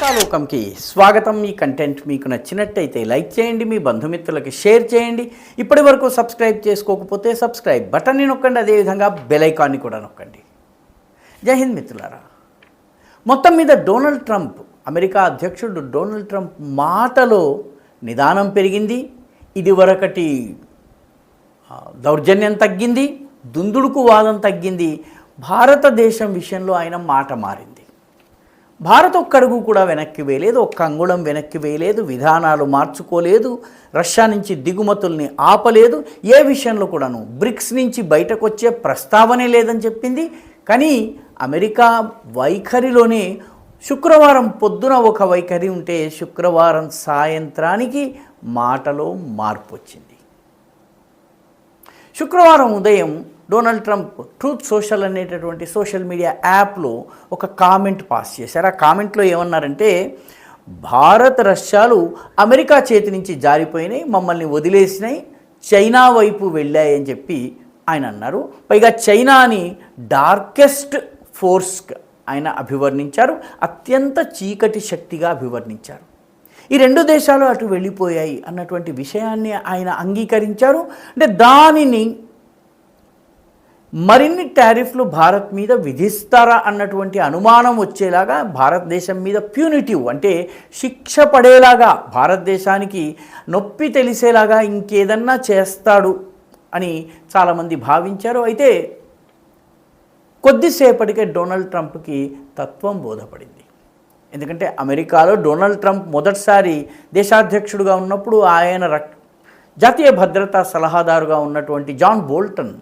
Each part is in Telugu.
రక్షాలోకంకి స్వాగతం. ఈ కంటెంట్ మీకు నచ్చినట్టయితే లైక్ చేయండి, మీ బంధుమిత్రులకి షేర్ చేయండి. ఇప్పటి వరకు సబ్స్క్రైబ్ చేసుకోకపోతే సబ్స్క్రైబ్ బటన్ని నొక్కండి, అదేవిధంగా బెల్ ఐకాన్ని కూడా నొక్కండి. జై హింద్ మిత్రులారా. మొత్తం మీద డొనాల్డ్ ట్రంప్, అమెరికా అధ్యక్షుడు డొనాల్డ్ ట్రంప్ మాటలో నిదానం పెరిగింది. ఇదివరకటి దౌర్జన్యం తగ్గింది, దుందుడుకు వాదం తగ్గింది. భారతదేశం విషయంలో ఆయన మాట మారింది. భారత్ ఒక్కడుగు కూడా వెనక్కి వేయలేదు, ఒక్క అంగుళం వెనక్కి వేయలేదు, విధానాలు మార్చుకోలేదు, రష్యా నుంచి దిగుమతుల్ని ఆపలేదు, ఏ విషయంలో కూడాను బ్రిక్స్ నుంచి బయటకు వచ్చే ప్రస్తావనే లేదని చెప్పింది. కానీ అమెరికా వైఖరిలోనే శుక్రవారం పొద్దున ఒక వైఖరి ఉంటే శుక్రవారం సాయంత్రానికి మాటలో మార్పు వచ్చింది. శుక్రవారం ఉదయం డొనాల్డ్ ట్రంప్ ట్రూత్ సోషల్ అనేటటువంటి సోషల్ మీడియా యాప్లో ఒక కామెంట్ పాస్ చేశారు. ఆ కామెంట్లో ఏమన్నారంటే, భారత్ రష్యాలు అమెరికా చేతి నుంచి జారిపోయినాయి, మమ్మల్ని వదిలేసినాయి, చైనా వైపు వెళ్ళాయి అని చెప్పి ఆయన అన్నారు. పైగా చైనాని డార్కెస్ట్ ఫోర్స్ ఆయన అభివర్ణించారు, అత్యంత చీకటి శక్తిగా అభివర్ణించారు. ఈ రెండు దేశాలు అటు వెళ్ళిపోయాయి అన్నటువంటి విషయాన్ని ఆయన అంగీకరించారు. అంటే దానిని మరిన్ని టారిఫ్లు భారత్ మీద విధిస్తారా అన్నటువంటి అనుమానం వచ్చేలాగా, భారతదేశం మీద ప్యూనిటివ్ అంటే శిక్ష పడేలాగా, భారతదేశానికి నొప్పి తెలిసేలాగా ఇంకేదన్నా చేస్తాడు అని చాలామంది భావించారు. అయితే కొద్దిసేపటికే డొనాల్డ్ ట్రంప్కి తత్వం బోధపడింది. ఎందుకంటే అమెరికాలో డొనాల్డ్ ట్రంప్ మొదటిసారి దేశాధ్యక్షుడిగా ఉన్నప్పుడు ఆయన జాతీయ భద్రతా సలహాదారుగా ఉన్నటువంటి జాన్ బోల్టన్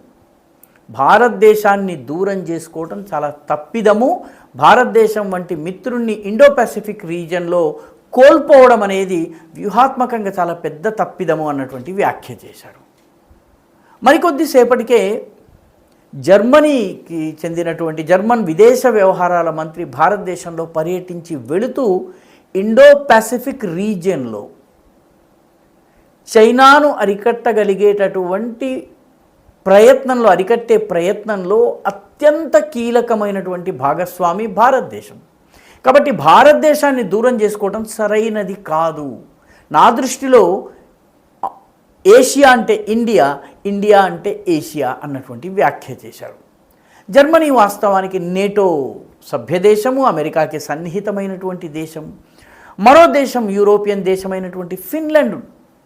భారతదేశాన్ని దూరం చేసుకోవడం చాలా తప్పిదము, భారతదేశం వంటి మిత్రుణ్ణి ఇండో పసిఫిక్ రీజియన్లో కోల్పోవడం అనేది వ్యూహాత్మకంగా చాలా పెద్ద తప్పిదము అన్నటువంటి వ్యాఖ్య చేశారు. మరికొద్దిసేపటికే జర్మనీకి చెందినటువంటి జర్మన్ విదేశ వ్యవహారాల మంత్రి భారతదేశంలో పర్యటించి వెళుతూ ఇండో పసిఫిక్ రీజియన్లో చైనాను అరికట్టగలిగేటటువంటి అరికట్టే ప్రయత్నంలో అత్యంత కీలకమైనటువంటి భాగస్వామి భారతదేశం. కాబట్టి భారతదేశాన్ని దూరం చేసుకోవడం సరైనది కాదు. నా దృష్టిలో ఏషియా అంటే ఇండియా, ఇండియా అంటే ఏషియా అన్నటువంటి వ్యాఖ్య చేశారు. జర్మనీ వాస్తవానికి నేటో సభ్యదేశము, అమెరికాకి సన్నిహితమైనటువంటి దేశం. మరో దేశం యూరోపియన్ దేశమైనటువంటి ఫిన్లాండ్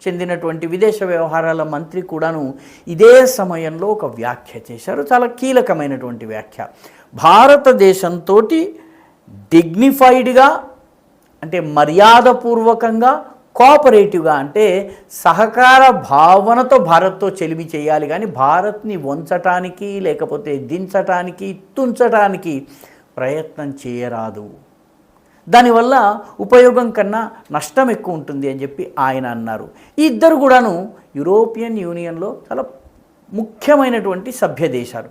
చెందినటువంటి విదేశ వ్యవహారాల మంత్రి కూడాను ఇదే సమయంలో ఒక వ్యాఖ్య చేశారు, చాలా కీలకమైనటువంటి వ్యాఖ్య. భారతదేశంతో డిగ్నిఫైడ్గా అంటే మర్యాదపూర్వకంగా, కోఆపరేటివ్గా అంటే సహకార భావనతో భారత్తో చెలిమి చేయాలి, కానీ భారత్ని వంచటానికి లేకపోతే దించటానికి తుంచటానికి ప్రయత్నం చేయరాదు. దానివల్ల ఉపయోగం కన్నా నష్టం ఎక్కువ ఉంటుంది అని చెప్పి ఆయన అన్నారు. ఈ ఇద్దరు కూడాను యూరోపియన్ యూనియన్లో చాలా ముఖ్యమైనటువంటి సభ్య దేశాలు.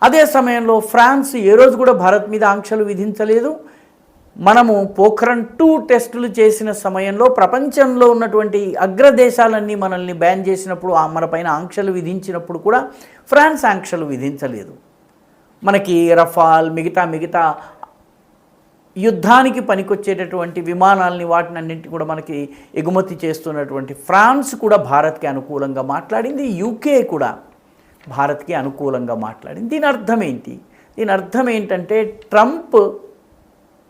అదే సమయంలో ఫ్రాన్స్ ఏ రోజు కూడా భారత్ మీద ఆంక్షలు విధించలేదు. మనము పోఖ్రాన్ 2 టెస్టులు చేసిన సమయంలో ప్రపంచంలో ఉన్నటువంటి అగ్రదేశాలన్నీ మనల్ని బ్యాన్ చేసినప్పుడు, మనపైన ఆంక్షలు విధించినప్పుడు కూడా ఫ్రాన్స్ ఆంక్షలు విధించలేదు. మనకి రఫాల్ మిగతా యుద్ధానికి పనికొచ్చేటటువంటి విమానాలని వాటినన్నింటినీ కూడా మనకి ఎగుమతి చేస్తున్నటువంటి ఫ్రాన్స్ కూడా భారత్కి అనుకూలంగా మాట్లాడింది, యూకే కూడా భారత్కి అనుకూలంగా మాట్లాడింది. దీని అర్థం ఏంటి? దీని అర్థం ఏంటంటే ట్రంప్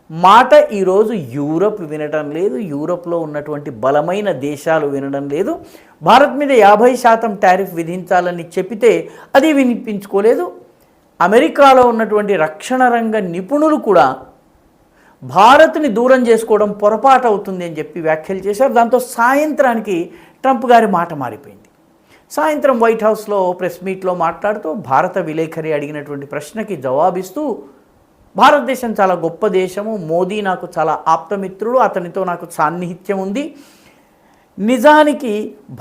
మాట ఈరోజు యూరప్ వినడం లేదు, యూరప్లో ఉన్నటువంటి బలమైన దేశాలు వినడం లేదు. భారత్ మీద 50% టారిఫ్ విధించాలని చెప్పితే అది వినిపించుకోలేదు. అమెరికాలో ఉన్నటువంటి రక్షణ రంగ నిపుణులు కూడా భారత్ని దూరం చేసుకోవడం పొరపాటు అవుతుంది అని చెప్పి వ్యాఖ్యలు చేశారు. దాంతో సాయంత్రానికి ట్రంప్ గారి మాట మారిపోయింది. సాయంత్రం వైట్ హౌస్లో ప్రెస్ మీట్లో మాట్లాడుతూ భారత విలేకరి అడిగినటువంటి ప్రశ్నకి జవాబిస్తూ, భారతదేశం చాలా గొప్ప దేశము, మోదీ నాకు చాలా ఆప్తమిత్రుడు, అతనితో నాకు సాన్నిహిత్యం ఉంది. నిజానికి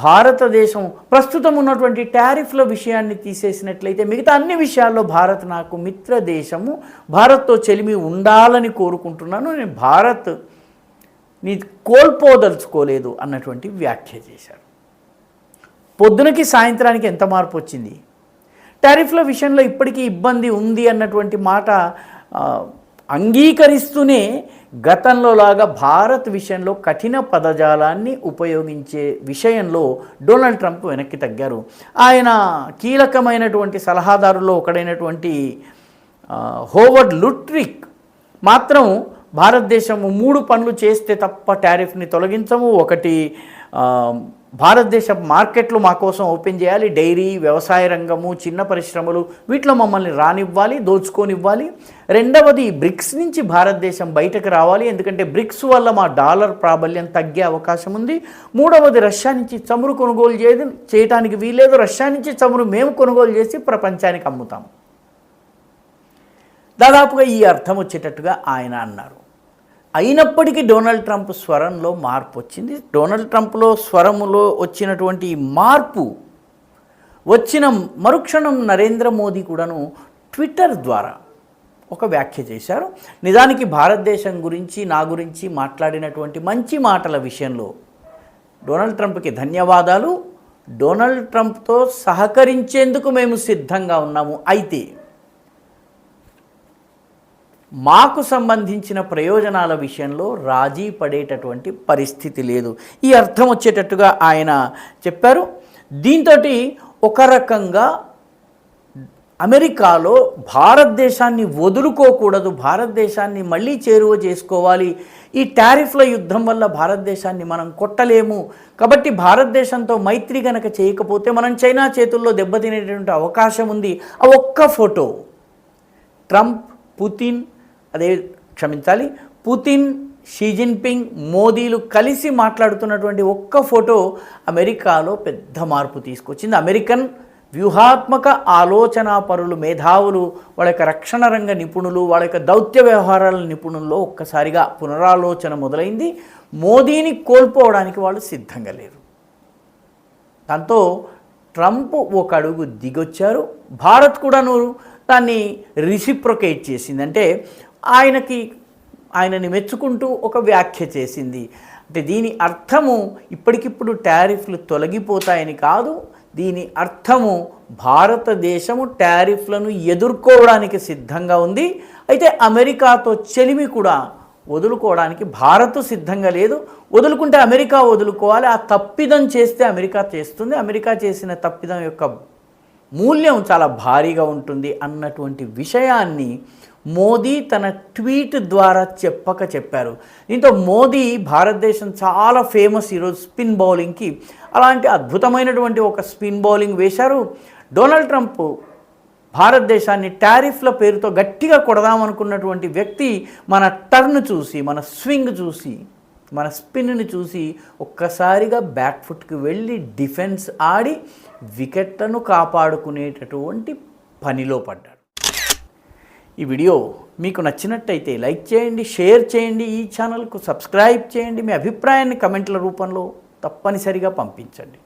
భారతదేశం ప్రస్తుతం ఉన్నటువంటి టారిఫ్ల విషయాన్ని తీసేసినట్లయితే మిగతా అన్ని విషయాల్లో భారత్ నాకు మిత్ర దేశము, భారత్తో చెలిమి ఉండాలని కోరుకుంటున్నాను, నేను భారత్ని కోల్పోదలుచుకోలేదు అన్నటువంటి వ్యాఖ్య చేశారు. పొద్దునకి సాయంత్రానికి ఎంత మార్పు వచ్చింది? టారిఫ్ల విషయంలో ఇప్పటికీ ఇబ్బంది ఉంది అన్నటువంటి మాట అంగీకరిస్తూనే గతంలో లాగా భారత్ విషయంలో కఠిన పదజాలాన్ని ఉపయోగించే విషయంలో డొనాల్డ్ ట్రంప్ వెనక్కి తగ్గారు. ఆయన కీలకమైనటువంటి సలహాదారుల్లో ఒకడైనటువంటి హోవర్డ్ లుట్రిక్ మాత్రం భారతదేశము 3 పనులు చేస్తే తప్ప టారిఫ్ని తొలగించము. ఒకటి, భారతదేశ మార్కెట్లు మా కోసం ఓపెన్ చేయాలి, డైరీ, వ్యవసాయ రంగము, చిన్న పరిశ్రమలు వీటిలో మమ్మల్ని రానివ్వాలి, దోచుకోనివ్వాలి. రెండవది, బ్రిక్స్ నుంచి భారతదేశం బయటకు రావాలి, ఎందుకంటే బ్రిక్స్ వల్ల మా డాలర్ ప్రాబల్యం తగ్గే అవకాశం ఉంది. మూడవది, రష్యా నుంచి చమురు కొనుగోలు చేయడానికి వీల్లేదు, రష్యా నుంచి చమురు మేము కొనుగోలు చేసి ప్రపంచానికి అమ్ముతాం. దాదాపుగా ఈ అర్థం వచ్చేటట్టుగా ఆయన అన్నారు. అయినప్పటికీ డొనాల్డ్ ట్రంప్ స్వరంలో మార్పు వచ్చింది. డొనాల్డ్ ట్రంప్లో స్వరములో వచ్చినటువంటి మార్పు వచ్చిన మరుక్షణం నరేంద్ర మోదీ కూడాను ట్విట్టర్ ద్వారా ఒక వ్యాఖ్య చేశారు. నిజానికి భారతదేశం గురించి, నా గురించి మాట్లాడినటువంటి మంచి మాటల విషయంలో డొనాల్డ్ ట్రంప్కి ధన్యవాదాలు. డొనాల్డ్ ట్రంప్తో సహకరించేందుకు మేము సిద్ధంగా ఉన్నాము. అయితే మాకు సంబంధించిన ప్రయోజనాల విషయంలో రాజీ పడేటటువంటి పరిస్థితి లేదు. ఈ అర్థం వచ్చేటట్టుగా ఆయన చెప్పారు. దీంతో ఒక రకంగా అమెరికాలో భారతదేశాన్ని వదులుకోకూడదు, భారతదేశాన్ని మళ్ళీ చేరువ చేసుకోవాలి, ఈ టారిఫ్ల యుద్ధం వల్ల భారతదేశాన్ని మనం కొట్టలేము, కాబట్టి భారతదేశంతో మైత్రి గనక చేయకపోతే మనం చైనా చేతుల్లో దెబ్బతినేటువంటి అవకాశం ఉంది. ఆ ఒక్క photo Trump, Putin, Xi Jinping, మోదీలు కలిసి మాట్లాడుతున్నటువంటి ఒక్క ఫోటో అమెరికాలో పెద్ద మార్పు తీసుకొచ్చింది. అమెరికన్ వ్యూహాత్మక ఆలోచనా పరులు, మేధావులు, వాళ్ళ యొక్క రక్షణ రంగ నిపుణులు, వాళ్ళ యొక్క దౌత్య వ్యవహారాల నిపుణుల్లో ఒక్కసారిగా పునరాలోచన మొదలైంది. మోదీని కోల్పోవడానికి వాళ్ళు సిద్ధంగా లేరు. దాంతో ట్రంప్ ఒక అడుగు దిగొచ్చారు. భారత్ కూడాను దాన్ని రిసిప్రొకేట్ చేసింది. అంటే ఆయనని మెచ్చుకుంటూ ఒక వ్యాఖ్య చేసింది. అంటే దీని అర్థము ఇప్పటికిప్పుడు టారిఫ్లు తొలగిపోతాయని కాదు, దీని అర్థము భారతదేశము టారిఫ్లను ఎదుర్కోవడానికి సిద్ధంగా ఉంది. అయితే అమెరికాతో చెలిమి కూడా వదులుకోవడానికి భారత్ సిద్ధంగా లేదు. వదులుకుంటే అమెరికా వదులుకోవాలి. ఆ తప్పిదం చేస్తే అమెరికా చేస్తుంది. అమెరికా చేసిన తప్పిదం యొక్క మూల్యం చాలా భారీగా ఉంటుంది అన్నటువంటి విషయాన్ని మోదీ తన ట్వీట్ ద్వారా చెప్పారు. దీంతో మోదీ భారతదేశం చాలా ఫేమస్ ఈరోజు స్పిన్ బౌలింగ్కి, అలాంటి అద్భుతమైనటువంటి ఒక స్పిన్ బౌలింగ్ వేశారు. డొనాల్డ్ ట్రంప్ భారతదేశాన్ని టారిఫ్ల పేరుతో గట్టిగా కొడదామనుకున్నటువంటి వ్యక్తి మన టర్న్ చూసి, మన స్వింగ్ చూసి, మన స్పిన్ని చూసి ఒక్కసారిగా బ్యాక్ ఫుట్కి వెళ్ళి డిఫెన్స్ ఆడి వికెట్లను కాపాడుకునేటటువంటి పనిలో పడ్డాడు. ఈ వీడియో మీకు నచ్చినట్టయితే లైక్ చేయండి, షేర్ చేయండి, ఈ ఛానల్కు సబ్స్క్రైబ్ చేయండి. మీ అభిప్రాయాన్ని కమెంట్ల రూపంలో తప్పనిసరిగా పంపించండి.